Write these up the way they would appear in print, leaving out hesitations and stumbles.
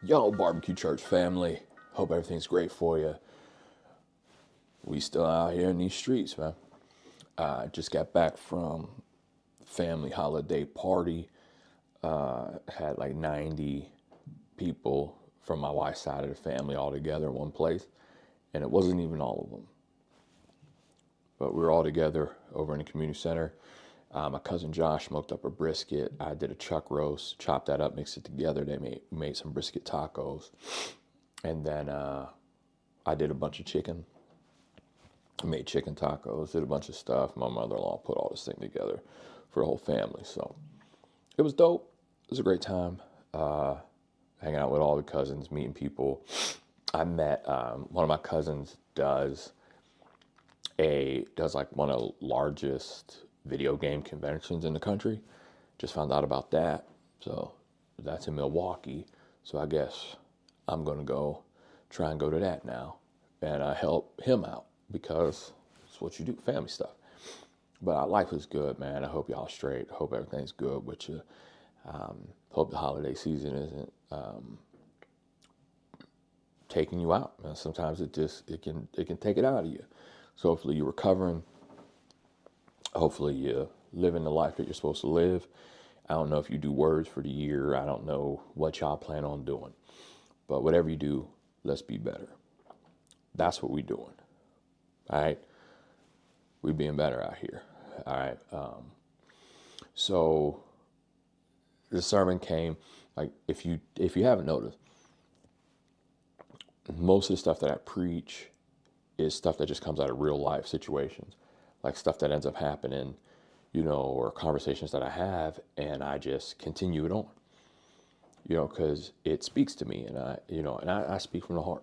Yo, Barbecue Church family. Hope everything's great for you. We still out here in these streets, man. Just got back from family holiday party. Had like 90 people from my wife's side of the family all together in one place. And it wasn't even all of them. But we were all together over in the community center. My cousin Josh smoked up a brisket. I did a chuck roast, chopped that up, mixed it together. They made some brisket tacos. And then I did a bunch of chicken. I made chicken tacos, did a bunch of stuff. My mother-in-law put all this thing together for the whole family. So it was dope. It was a great time. Hanging out with all the cousins, meeting people. I met one of my cousins does like one of the largest video game conventions in the country. Just found out about that. So that's in Milwaukee. So I guess I'm going to go try and go to that now. And I help him out because it's what you do, family stuff. But life is good, man. I hope y'all straight. Hope everything's good with you. Hope the holiday season isn't taking you out. Man, sometimes it can take it out of you. So hopefully you're recovering. Hopefully you're living the life that you're supposed to live. I don't know if you do words for the year. I don't know what y'all plan on doing. But whatever you do, let's be better. That's what we're doing. All right? We being better out here. All right? So the sermon came, like, if you haven't noticed, most of the stuff that I preach is stuff that just comes out of real life situations. Like stuff that ends up happening, or conversations that I have, and I just continue it on, because it speaks to me, and I speak from the heart.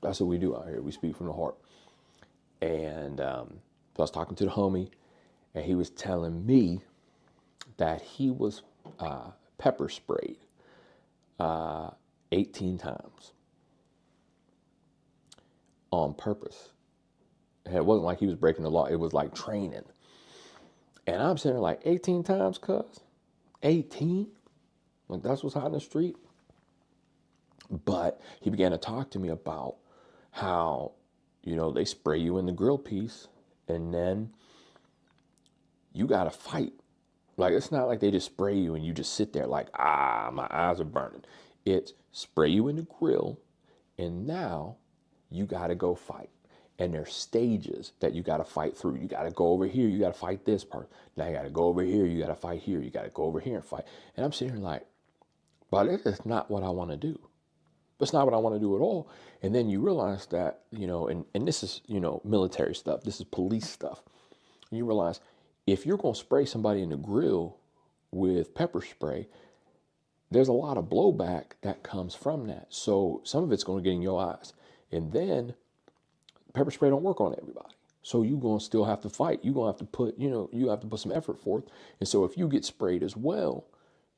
That's what we do out here. We speak from the heart. And so I was talking to the homie, and he was telling me that he was pepper sprayed 18 times on purpose. And it wasn't like he was breaking the law. It was like training. And I'm sitting there like, 18 times, cuz? 18? Like, that's what's hot in the street? But he began to talk to me about how, they spray you in the grill piece, and then you got to fight. Like, it's not like they just spray you and you just sit there like, my eyes are burning. It's spray you in the grill, and now you got to go fight. And there's stages that you got to fight through. You got to go over here. You got to fight this part. Now you got to go over here. You got to fight here. You got to go over here and fight. And I'm sitting here like, but this is not what I want to do. That's not what I want to do at all. And then you realize that, and this is, military stuff. This is police stuff. And you realize if you're going to spray somebody in the grill with pepper spray, there's a lot of blowback that comes from that. So some of it's going to get in your eyes. And then pepper spray don't work on everybody. So you're going to still have to fight. You're going to have to put, you have to put some effort forth. And so if you get sprayed as well,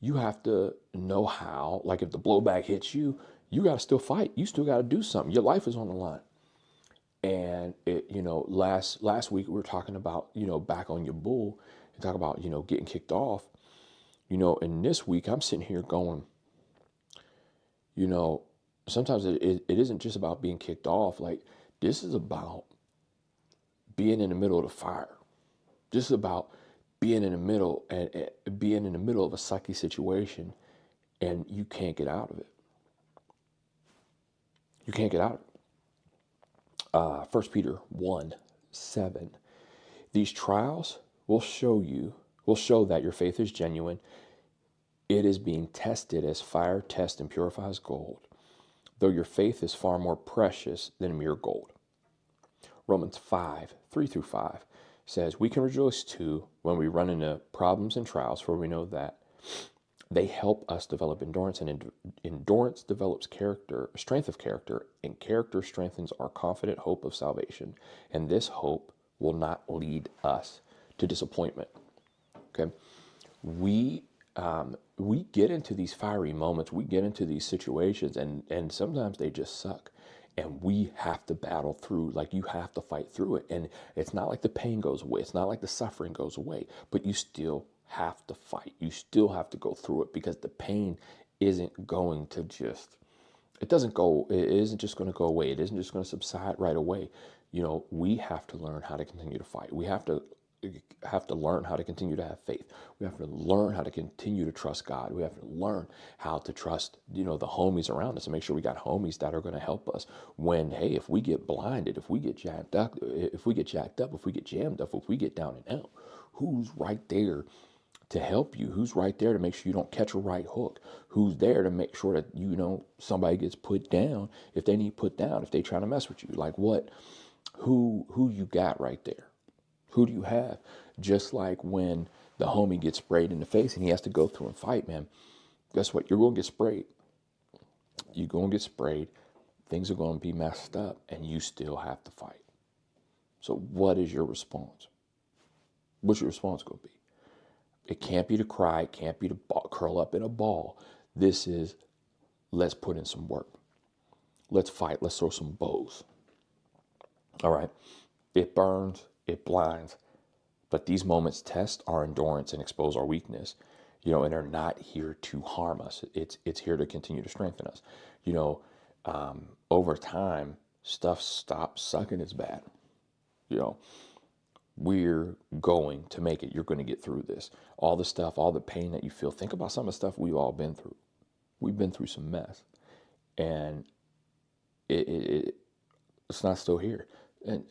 you have to know how, like if the blowback hits you, you got to still fight. You still got to do something. Your life is on the line. And it, last week we were talking about, back on your bull and talk about, getting kicked off, and this week I'm sitting here going, sometimes it isn't just about being kicked off. Like, this is about being in the middle of the fire. This is about being in the middle and being in the middle of a sucky situation, and you can't get out of it. You can't get out of it. 1 Peter 1:7. These trials will show that your faith is genuine. It is being tested as fire tests and purifies gold, though your faith is far more precious than mere gold. Romans 5:3-5 says, we can rejoice too when we run into problems and trials, for we know that They help us develop endurance, and endurance develops character, strength of character, and character strengthens our confident hope of salvation. And this hope will not lead us to disappointment. Okay, we get into these fiery moments, we get into these situations, and sometimes they just suck. And we have to battle through, like you have to fight through it. And it's not like the pain goes away. It's not like the suffering goes away, but you still have to fight. You still have to go through it, because the pain isn't going to just, it isn't just going to go away. It isn't just going to subside right away. You know, we have to learn how to continue to fight. We have to learn how to continue to have faith. We have to learn how to continue to trust God. We have to learn how to trust, the homies around us, and make sure we got homies that are going to help us when, hey, if we get blinded, if we get jacked up, if we get jammed up, if we get down and out, who's right there to help you? Who's right there to make sure you don't catch a right hook? Who's there to make sure that, somebody gets put down if they need put down, if they trying to mess with you? Like what? Who you got right there? Who do you have? Just like when the homie gets sprayed in the face and he has to go through and fight, man, guess what? You're going to get sprayed. You're going to get sprayed. Things are going to be messed up, and you still have to fight. So what is your response? What's your response going to be? It can't be to cry. It can't be to curl up in a ball. This is, let's put in some work. Let's fight. Let's throw some bows. All right. It burns. It blinds. But these moments test our endurance and expose our weakness, and are not here to harm us. It's here to continue to strengthen us. Over time, stuff stops sucking as bad. We're going to make it. You're going to get through this. All the stuff, all the pain that you feel. Think about some of the stuff we've all been through. We've been through some mess, and it's not still here. And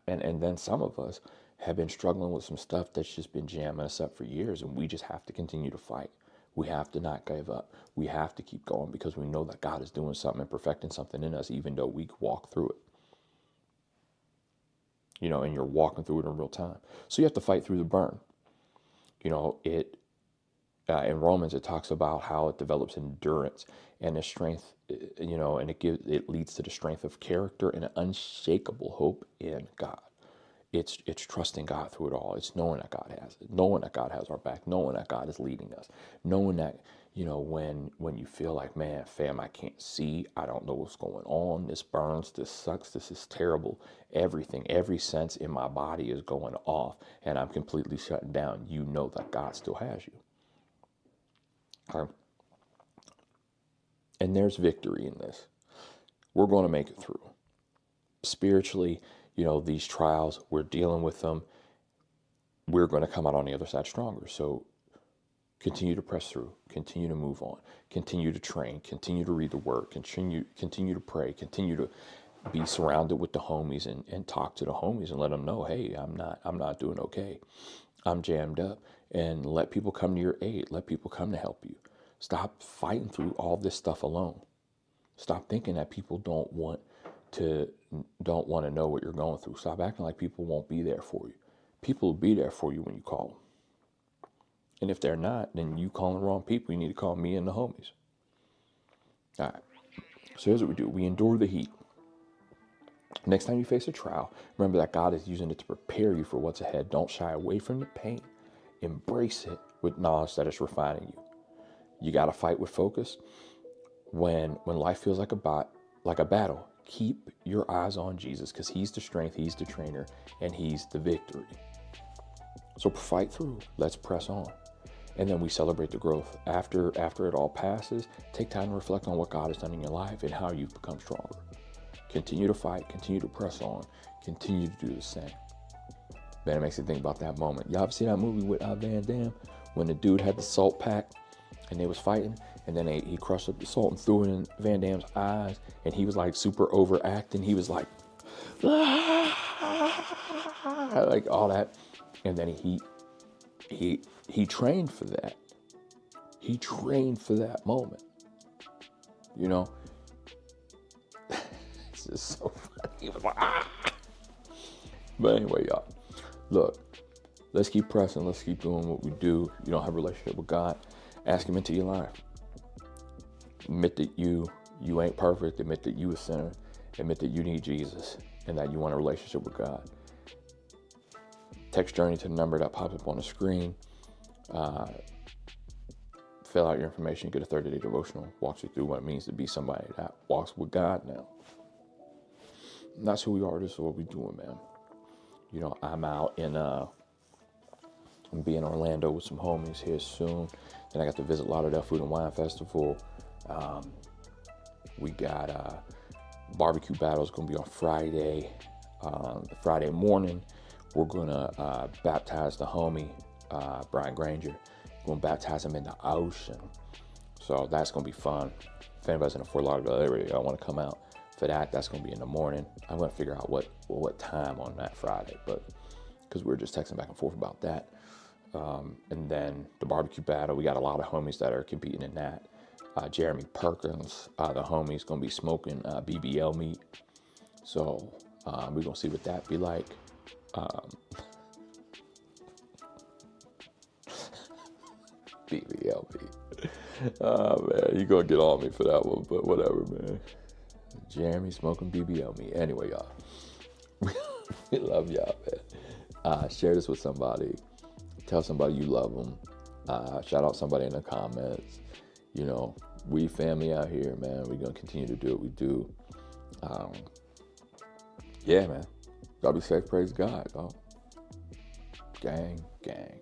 then some of us have been struggling with some stuff that's just been jamming us up for years, and we just have to continue to fight. We have to not give up. We have to keep going, because we know that God is doing something and perfecting something in us, even though we walk through it. And you're walking through it in real time. So you have to fight through the burn. In Romans, it talks about how it develops endurance and a strength, and it leads to the strength of character and an unshakable hope in God. It's trusting God through it all. It's knowing that God has it, knowing that God has our back, knowing that God is leading us, knowing that, when you feel like, man, fam, I can't see, I don't know what's going on, this burns, this sucks, this is terrible, every sense in my body is going off, and I'm completely shutting down. You know that God still has you. Okay. And there's victory in this. We're going to make it through. Spiritually, these trials, we're dealing with them. We're going to come out on the other side stronger. So continue to press through, continue to move on, continue to train, continue to read the word, continue to pray, continue to be surrounded with the homies and talk to the homies and let them know, hey, I'm not doing okay. I'm jammed up, and let people come to your aid. Let people come to help you. Stop fighting through all this stuff alone. Stop thinking that people don't want to know what you're going through. Stop acting like people won't be there for you. People will be there for you when you call them. And if they're not, then you calling the wrong people. You need to call me and the homies. All right. So here's what we do. We endure the heat. Next time you face a trial, remember that God is using it to prepare you for what's ahead. Don't shy away from the pain. Embrace it with knowledge that it's refining you. You got to fight with focus. When life feels like a battle, keep your eyes on Jesus, because he's the strength, he's the trainer, and he's the victory. So fight through. Let's press on. And then we celebrate the growth. After it all passes, take time to reflect on what God has done in your life and how you've become stronger. Continue to fight, continue to press on, continue to do the same. Man, it makes me think about that moment. Y'all ever see that movie with Van Damme when the dude had the salt pack and they was fighting, and then he crushed up the salt and threw it in Van Damme's eyes, and he was like super overacting. He was like, like all that, and then he trained for that. He trained for that moment. It's just so funny. He was like, ah. But anyway, y'all, look, let's keep pressing. Let's keep doing what we do. You don't have a relationship with God. Ask him into your life. Admit that you ain't perfect. Admit that you a sinner. Admit that you need Jesus and that you want a relationship with God. Text Journey to the number that pops up on the screen. Fill out your information. Get a 30-day devotional. Walks you through what it means to be somebody that walks with God now. And that's who we are. This is what we're doing, man. You know, I'm out in I'll be in Orlando with some homies here soon. Then I got to visit Lauderdale Food and Wine Festival. We got barbecue battles going to be on Friday. Friday morning, we're going to baptize the homie, Brian Granger. We're going to baptize him in the ocean. So that's going to be fun. If anybody's in the Fort Lauderdale area, I want to come out for that. That's going to be in the morning. I'm going to figure out what time on that Friday, but because we were just texting back and forth about that. And then the barbecue battle, we got a lot of homies that are competing in that. Jeremy Perkins, the homie's gonna be smoking BBL meat. So we're gonna see what that be like. BBL meat. Oh man, you gonna get on me for that one, but whatever, man. Jeremy smoking BBL meat. Anyway, y'all, we love y'all, man. Share this with somebody. Tell somebody you love them. Shout out somebody in the comments. You know, we family out here, man. We're going to continue to do what we do. Yeah, man. Y'all be safe. Praise God, y'all. Gang, gang.